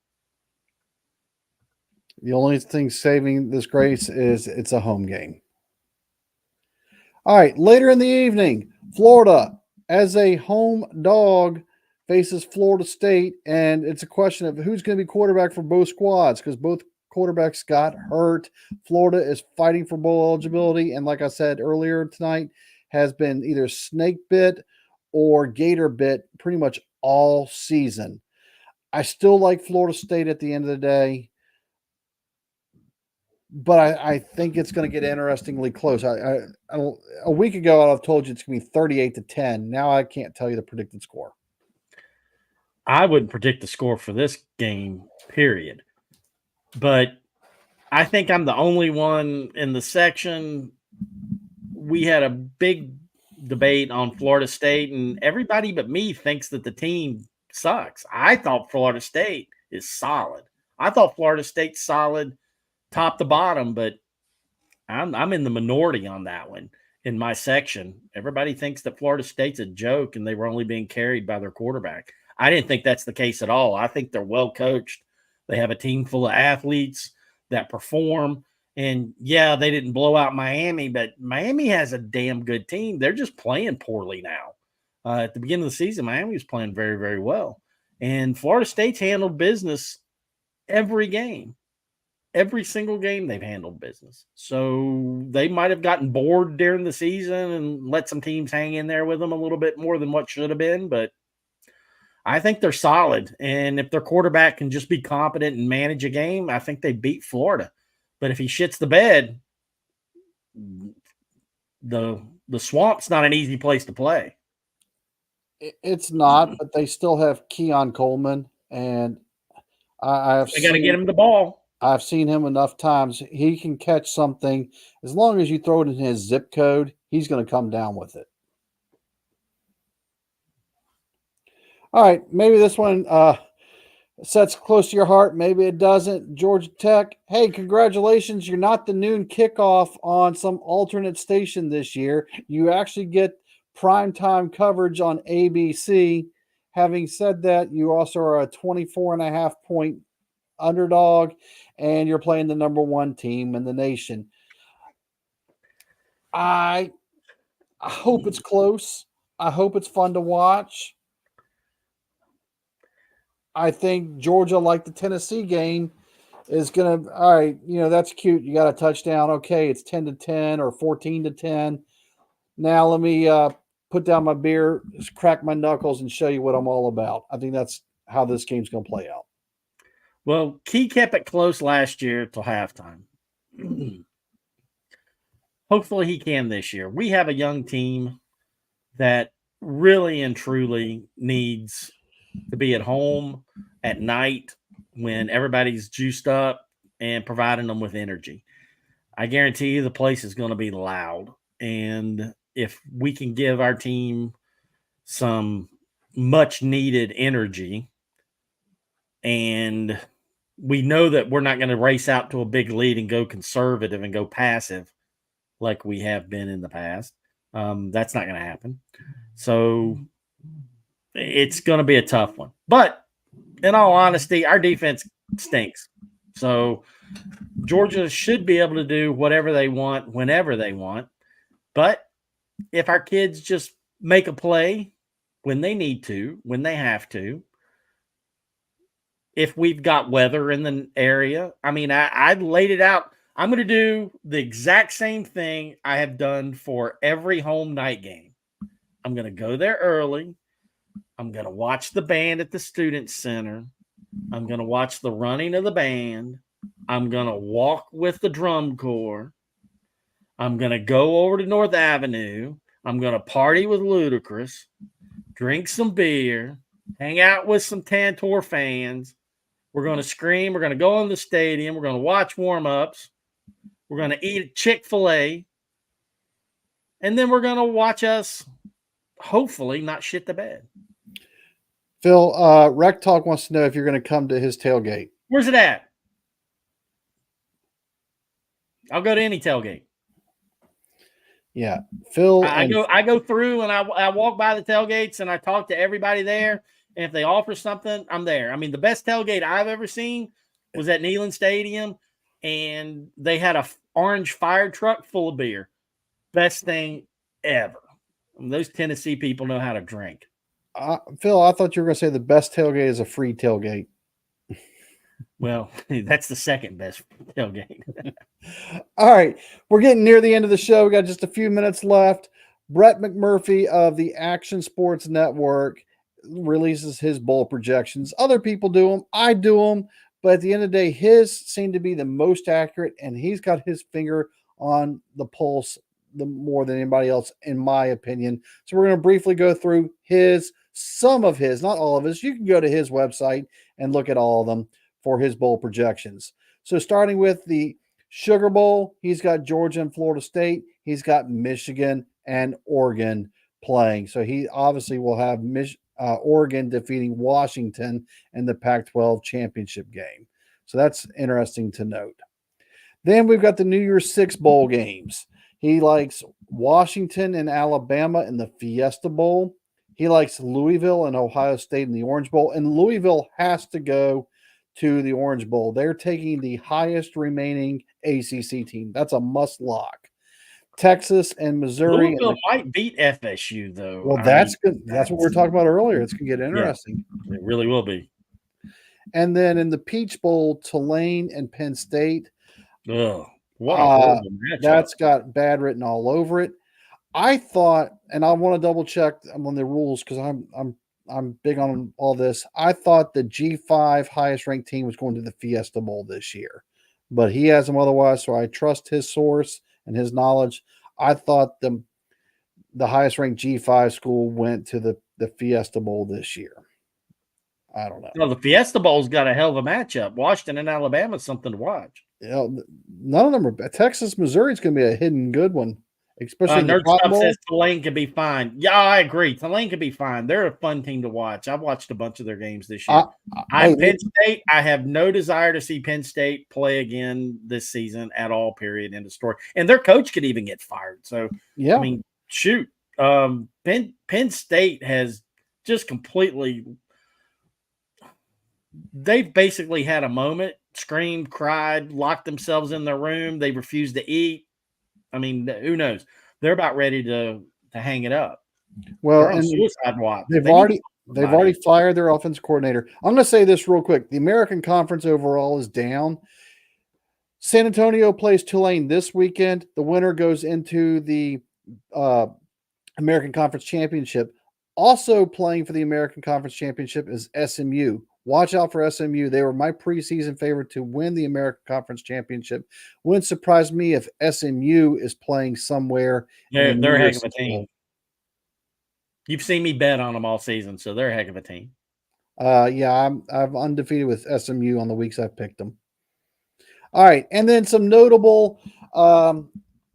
A: the only thing saving this grace is it's a home game. All right, later in the evening, Florida as a home dog faces Florida State, and it's a question of who's going to be quarterback for both squads because both quarterbacks got hurt. Florida is fighting for bowl eligibility, and like I said earlier tonight, has been either snake bit or gator bit pretty much all season. I still like Florida State at the end of the day, but I think it's going to get interestingly close. A week ago, I've told you it's going to be 38-10. Now I can't tell you the predicted score.
B: I wouldn't predict the score for this game, period. But I think I'm the only one in the section. We had a big debate on Florida State, and everybody but me thinks that the team sucks. I thought Florida State is solid. I thought Florida State's solid top to bottom, but I'm in the minority on that one in my section. Everybody thinks that Florida State's a joke and they were only being carried by their quarterback. I didn't think that's the case at all. I think they're well coached. They have a team full of athletes that perform. And yeah, they didn't blow out Miami, but Miami has a damn good team. They're just playing poorly now. At the beginning of the season, Miami was playing very, very well. And Florida State's handled business every game. Every single game they've handled business. So they might have gotten bored during the season and let some teams hang in there with them a little bit more than what should have been. But I think they're solid. And if their quarterback can just be competent and manage a game, I think they beat Florida. But if he shits the bed, the swamp's not an easy place to play.
A: It's not, but they still have Keon Coleman, and
B: They got to get him the ball.
A: I've seen him enough times. He can catch something. As long as you throw it in his zip code, he's going to come down with it. All right, maybe this one sets close to your heart. Maybe it doesn't. Georgia Tech, hey, congratulations. You're not the noon kickoff on some alternate station this year. You actually get primetime coverage on ABC. Having said that, you also are a 24.5 point underdog, and you're playing the number one team in the nation. I hope it's close. I hope it's fun to watch. I think Georgia, like the Tennessee game, is going to, all right, that's cute. You got a touchdown. Okay, it's 10-10 or 14-10. Now let me put down my beer, crack my knuckles, and show you what I'm all about. I think that's how this game's going to play out.
B: Well, Key kept it close last year till halftime. Hopefully he can this year. We have a young team that really and truly needs to be at home at night when everybody's juiced up and providing them with energy. I guarantee you the place is going to be loud. And if we can give our team some much needed energy, and we know that we're not going to race out to a big lead and go conservative and go passive like we have been in the past. That's not going to happen. So it's going to be a tough one. But in all honesty, our defense stinks. So Georgia should be able to do whatever they want, whenever they want. But if our kids just make a play when they need to, when they have to, if we've got weather in the area, I mean, I laid it out. I'm going to do the exact same thing I have done for every home night game. I'm going to go there early. I'm going to watch the band at the Student Center. I'm going to watch the running of the band. I'm going to walk with the drum corps. I'm going to go over to North Avenue. I'm going to party with Ludacris, drink some beer, hang out with some Tantor fans. We're going to scream. We're going to go in the stadium. We're going to watch warm-ups. We're going to eat Chick-fil-A. And then we're going to watch us, hopefully, not shit the bed.
A: Phil, Rec Talk wants to know if you're going to come to his tailgate.
B: Where's it at? I'll go to any tailgate.
A: Yeah, Phil.
B: I go through and I walk by the tailgates and I talk to everybody there. And if they offer something, I'm there. I mean, the best tailgate I've ever seen was at Neyland Stadium, and they had a orange fire truck full of beer. Best thing ever. I mean, those Tennessee people know how to drink.
A: Phil, I thought you were going to say the best tailgate is a free tailgate.
B: Well, that's the second best tailgate.
A: All right. We're getting near the end of the show. We got just a few minutes left. Brett McMurphy of the Action Sports Network releases his bowl projections. Other people do them. I do them. But at the end of the day, his seem to be the most accurate, and he's got his finger on the pulse more than anybody else, in my opinion. So we're going to briefly go through some of his, not all of his. You can go to his website and look at all of them for his bowl projections. So starting with the Sugar Bowl, he's got Georgia and Florida State. He's got Michigan and Oregon playing. So he obviously will have Oregon defeating Washington in the Pac-12 championship game. So that's interesting to note. Then we've got the New Year's Six bowl games. He likes Washington and Alabama in the Fiesta Bowl. He likes Louisville and Ohio State in the Orange Bowl. And Louisville has to go to the Orange Bowl. They're taking the highest remaining ACC team. That's a must lock. Texas and Missouri.
B: Louisville might beat FSU, though.
A: Well, that's good. That's what we were talking about earlier. It's going to get interesting.
B: Yeah, it really will be.
A: And then in the Peach Bowl, Tulane and Penn State.
B: Oh, what a horrible matchup.
A: That's got bad written all over it. I thought, and I want to double check on the rules because I'm big on all this. I thought the G5 highest ranked team was going to the Fiesta Bowl this year, but he has them otherwise. So I trust his source and his knowledge. I thought the highest ranked G5 school went to the Fiesta Bowl this year. I don't know.
B: Well, the Fiesta Bowl's got a hell of a matchup. Washington and Alabama is something to watch.
A: You know, none of them are. Texas, Missouri is going to be a hidden good one, especially in the
B: Nerd
A: Cotton
B: Stuff
A: Bowl.
B: says Tulane could be fine. Yeah, I agree. Tulane could be fine. They're a fun team to watch. I've watched a bunch of their games this year. Penn State, I have no desire to see Penn State play again this season at all, period, end of story. And their coach could even get fired. So,
A: yeah.
B: I mean, shoot. Penn State has just completely – they've basically had a moment, screamed, cried, locked themselves in their room. They refused to eat. I mean, who knows? They're about ready to hang it up.
A: Well,
B: and suicide watch.
A: They've already fired their offensive coordinator. I'm going to say this real quick. The American Conference overall is down. San Antonio plays Tulane this weekend. The winner goes into the American Conference Championship. Also playing for the American Conference Championship is SMU. Watch out for SMU. They were my preseason favorite to win the American Conference Championship. Wouldn't surprise me if SMU is playing somewhere.
B: They're a heck of a team. You've seen me bet on them all season, so they're a heck of a team.
A: Yeah, I'm undefeated with SMU on the weeks I've picked them. All right, and then some notable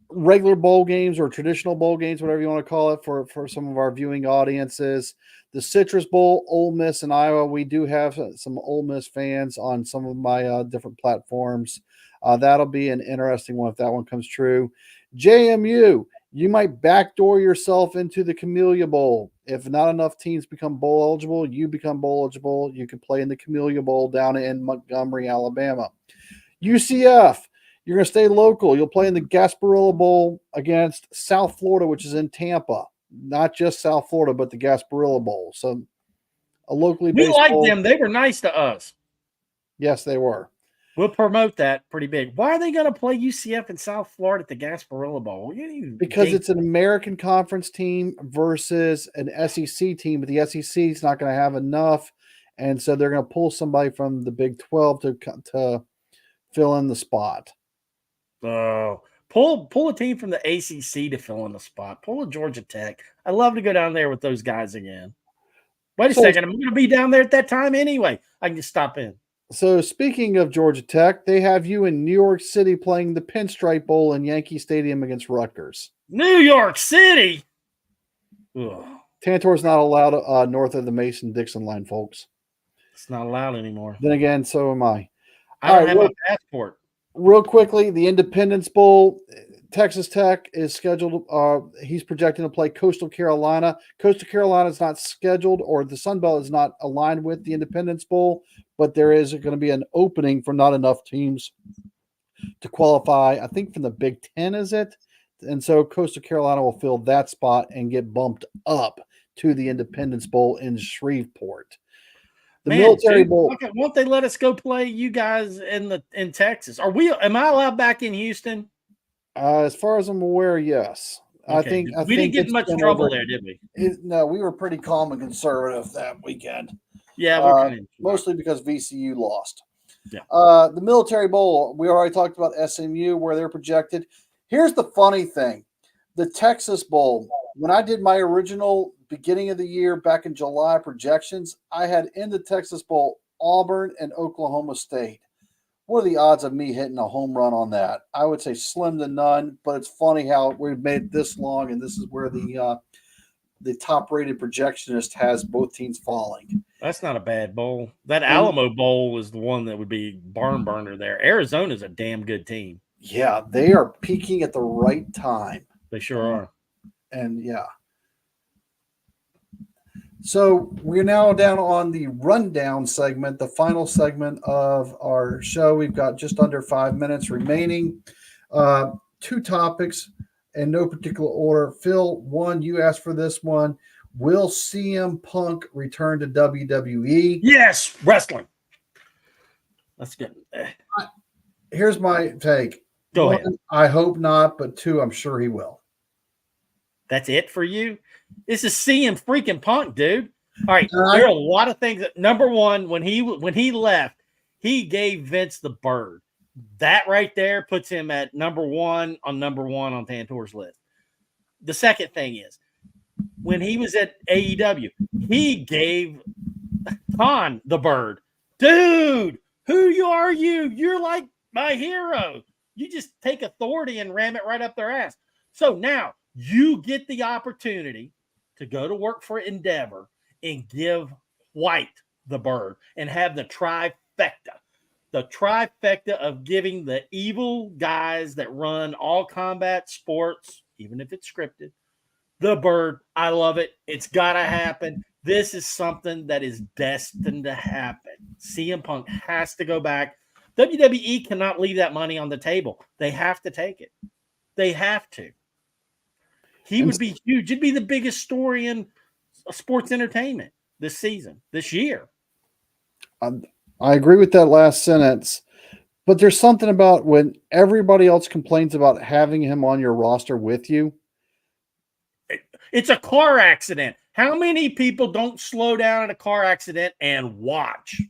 A: regular bowl games or traditional bowl games, whatever you want to call it, for some of our viewing audiences. The Citrus Bowl, Ole Miss and Iowa. We do have some Ole Miss fans on some of my different platforms. That'll be an interesting one if that one comes true. JMU, you might backdoor yourself into the Camellia Bowl. If not enough teams become bowl eligible, you become bowl eligible. You can play in the Camellia Bowl down in Montgomery, Alabama. UCF, you're going to stay local. You'll play in the Gasparilla Bowl against South Florida, which is in Tampa. Not just South Florida, but the Gasparilla Bowl. So a locally based
B: bowl. We like
A: bowl.
B: them. They were nice to us.
A: Yes, they were.
B: We'll promote that pretty big. Why are they going to play UCF in South Florida at the Gasparilla Bowl?
A: Because it's an American Conference team versus an SEC team, but the SEC is not going to have enough, and so they're going to pull somebody from the Big 12 to fill in the spot.
B: Oh. Pull a team from the ACC to fill in the spot. Pull a Georgia Tech. I'd love to go down there with those guys again. Wait a second. I'm going to be down there at that time anyway. I can just stop in.
A: So speaking of Georgia Tech, they have you in New York City playing the Pinstripe Bowl in Yankee Stadium against Rutgers.
B: New York City? Ugh.
A: Tantor's not allowed north of the Mason-Dixon line, folks.
B: It's not allowed anymore.
A: Then again, so am I.
B: I don't have a passport.
A: Real quickly, the Independence Bowl, Texas Tech is scheduled. He's projecting to play Coastal Carolina. Coastal Carolina is not scheduled, or the Sun Belt is not aligned with the Independence Bowl, but there is going to be an opening for not enough teams to qualify. I think from the Big Ten, is it? And so Coastal Carolina will fill that spot and get bumped up to the Independence Bowl in Shreveport. The Military Bowl.
B: Won't they let us go play you guys in Texas? Am I allowed back in Houston?
A: As far as I'm aware, yes.
B: Okay. We didn't get much trouble there, did we?
A: No, we were pretty calm and conservative that weekend.
B: Yeah, we're kind of
A: mostly because VCU lost.
B: Yeah.
A: The Military Bowl, we already talked about SMU, where they're projected. Here's the funny thing. The Texas Bowl, when I did my original beginning of the year back in July projections, I had in the Texas Bowl Auburn and Oklahoma State. What are the odds of me hitting a home run on that? I would say slim to none, but it's funny how we've made it this long, and this is where the the top-rated projectionist has both teams falling.
B: That's not a bad bowl. That Alamo Bowl is the one that would be barn burner there. Arizona's a damn good team.
A: Yeah, they are peaking at the right time.
B: They sure are.
A: And yeah. So we're now down on the rundown segment, the final segment of our show. We've got just under 5 minutes remaining. 2 topics in no particular order. Phil, one, you asked for this one. Will CM Punk return to WWE?
B: Yes, wrestling. That's good.
A: Here's my take.
B: Go
A: One,
B: ahead.
A: I hope not, but 2, I'm sure he will.
B: That's it for you? This is CM freaking Punk, dude. All right, there are a lot of things. Number one, when he left, he gave Vince the bird. That right there puts him at number one on Tantor's list. The second thing is, when he was at AEW, he gave Khan the bird. Dude, who are you? You're like my hero. You just take authority and ram it right up their ass. So now you get the opportunity to go to work for Endeavor and give White the bird and have the trifecta. The trifecta of giving the evil guys that run all combat sports, even if it's scripted, the bird. I love it. It's got to happen. This is something that is destined to happen. CM Punk has to go back. WWE cannot leave that money on the table. They have to take it. They have to. He would be huge. It'd be the biggest story in sports entertainment this season, this year.
A: I agree with that last sentence, but there's something about when everybody else complains about having him on your roster with you.
B: It's a car accident. How many people don't slow down in a car accident and watch?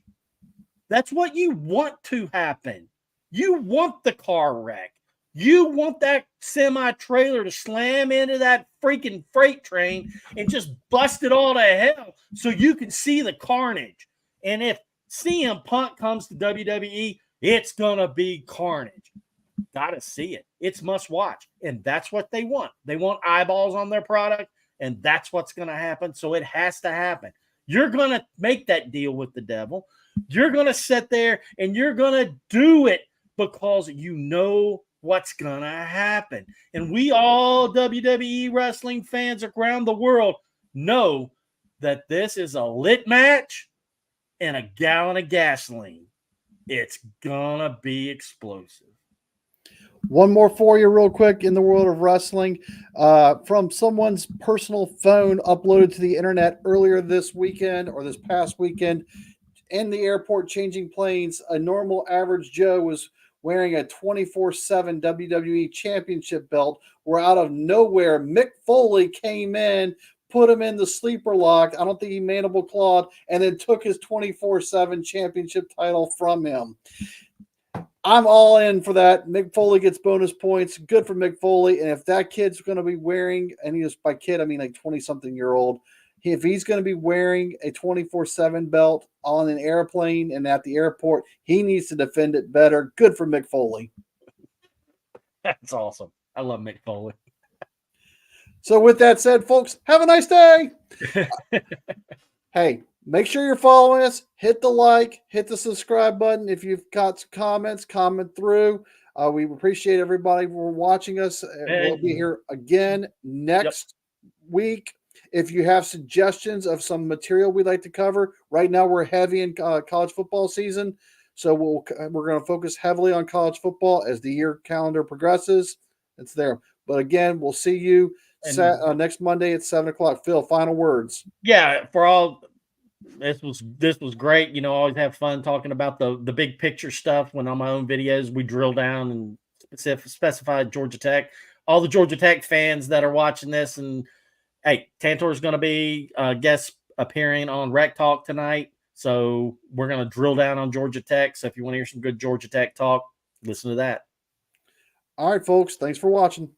B: That's what you want to happen. You want the car wreck. You want that semi-trailer to slam into that freaking freight train and just bust it all to hell so you can see the carnage. And if CM Punk comes to WWE, it's going to be carnage. Got to see it. It's must watch. And that's what they want. They want eyeballs on their product, and that's what's going to happen. So it has to happen. You're going to make that deal with the devil. You're going to sit there and you're going to do it because you know what's going to happen. And we all WWE wrestling fans around the world know that this is a lit match and a gallon of gasoline. It's going to be explosive.
A: One more for you real quick in the world of wrestling. From someone's personal phone uploaded to the internet earlier this weekend or this past weekend, in the airport changing planes, a normal average Joe was wearing a 24/7 WWE championship belt, where out of nowhere, Mick Foley came in, put him in the sleeper lock. I don't think he mandible clawed, and then took his 24/7 championship title from him. I'm all in for that. Mick Foley gets bonus points. Good for Mick Foley. And if that kid's going to be wearing, and he was by kid, I mean like 20-something-year-old, if he's going to be wearing a 24/7 belt on an airplane and at the airport, he needs to defend it better. Good for Mick Foley.
B: That's awesome. I love Mick Foley.
A: So with that said, folks, have a nice day. Hey, make sure you're following us. Hit the like, hit the subscribe button. If you've got some comments, comment through. We appreciate everybody for watching us. We'll be here again next week. If you have suggestions of some material we'd like to cover, right now we're heavy in college football season. So we're going to focus heavily on college football as the year calendar progresses. It's there. But again, we'll see you next Monday at 7 o'clock. Phil, final words.
B: Yeah, for all this was great. You know, I always have fun talking about the big picture stuff. When on my own videos we drill down and specify Georgia Tech. All the Georgia Tech fans that are watching this, and hey, Tantor is going to be guest appearing on Rec Talk tonight. So we're going to drill down on Georgia Tech. So if you want to hear some good Georgia Tech talk, listen to that.
A: All right, folks. Thanks for watching.